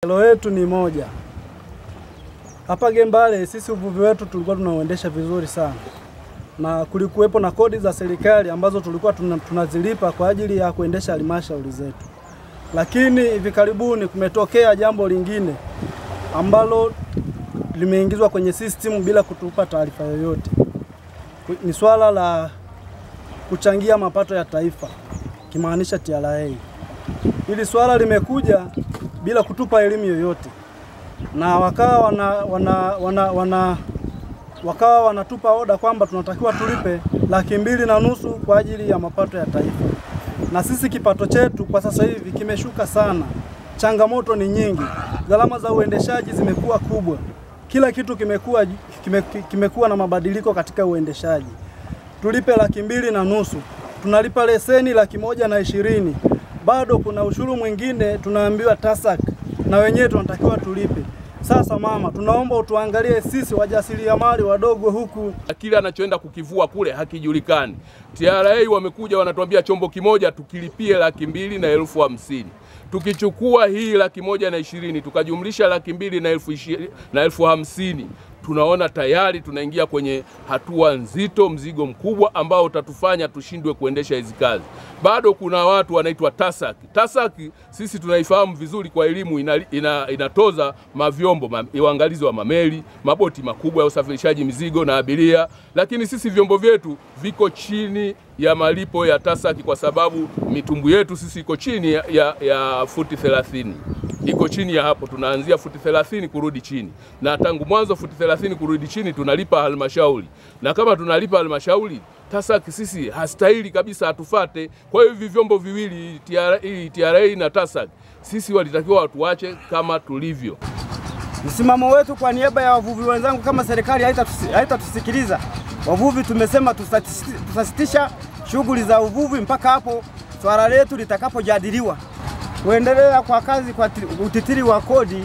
Kero yetu ni moja. Hapa Gembale sisi uvuvi wetu tulikuwa tunauendesha vizuri sana. Na kulikuwepo na kodi za serikali ambazo tulikuwa tunazilipa kwa ajili ya kuendesha halmashauri zetu. Lakini hivi karibuni kumetokea jambo lingine ambalo limeingizwa kwenye system bila kutupa taarifa yoyote. Ni swala la kuchangia mapato ya taifa, kimaanisha TRA. Hili swala limekuja bila kutupa elimu yoyote. Na wakawa wanatupa oda kwamba tunatakiwa tulipe 250,000 kwa ajili ya mapato ya taifa. Na sisi kipato chetu kwa sasa hivi kimeshuka sana. Changamoto ni nyingi. Gharama za uendeshaji zimekuwa kubwa. Kila kitu kimekuwa na mabadiliko katika uendeshaji. Tulipe 250,000. Tunalipa leseni 120,000. Bado kuna ushuru mwingine tunaambiwa TASAC na wenyewe tunatakiwa tulipe. Sasa mama, tunaomba utuangalie sisi wajasiriamali wadogo huku. Kile anachoenda kukivua kule hakijulikani. TRA wamekuja wanatuambia chombo kimoja tukilipie 200,000 na 50,000. Tukichukua hii 120,000 tukajumlisha 200,000 na 50,000, tunaona tayari tunaingia kwenye hatua nzito, mzigo mkubwa ambao utatufanya tushindwe kuendesha hizi kazi. Bado kuna watu wanaitwa TASAC. TASAC sisi tunaifahamu vizuri kwa elimu, inatoza mavyombo, uangalizi wa mameli, maboti makubwa ya usafirishaji mizigo na abiria, lakini sisi vyombo vyetu viko chini ya malipo ya TASAC kwa sababu mitumbu yetu sisi iko chini ya futi 30. Iko chini ya hapo, tunaanzia futi 30 kurudi chini. Na tangu mwanzo futi 30 kurudi chini tunalipa halmashauri. Na kama tunalipa halmashauri, TASAC sisi hastahili kabisa atufate. Kwa hiyo hivi vyombo viwili TRA na TASAC sisi walitakiwa watuache kama tulivyo. Msimamo wetu kwa niaba ya wavuvi wenzangu, kama serikali haitatusikiliza, wavuvi tumesema tutasitisha shughuli za uvuvi mpaka hapo swala letu litakapojadiliwa. Kuendelea kwa kazi kwa utitiri wa kodi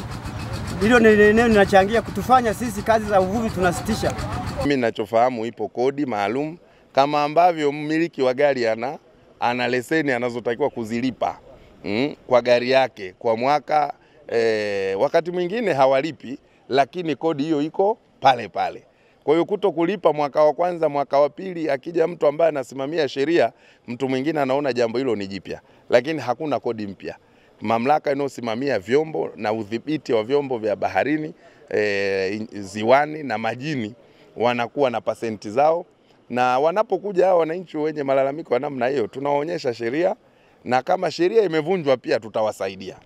hilo neno linachangia kutufanya sisi kazi za uvuvi tunasitisha. Mimi ninachofahamu ipo kodi maalum kama ambavyo mmiliki wa gari ana leseni anazotakiwa kuzilipa kwa gari yake kwa mwaka. Wakati mwingine hawalipi, lakini kodi hiyo iko pale pale. Kwa hiyo kuto kulipa mwaka wa kwanza, mwaka wa pili, akija mtu ambaye anasimamia sheria, mtu mwingine anaona jambo hilo ni jipya, lakini hakuna kodi mpya. Mamlaka inayosimamia vyombo na udhibiti wa vyombo vya baharini, ziwani na majini wanakuwa na pasenti zao, na wanapokuja hao wananchi wenye malalamiko ya namna hiyo tunawaonyesha sheria, na kama sheria imevunjwa pia tutawasaidia.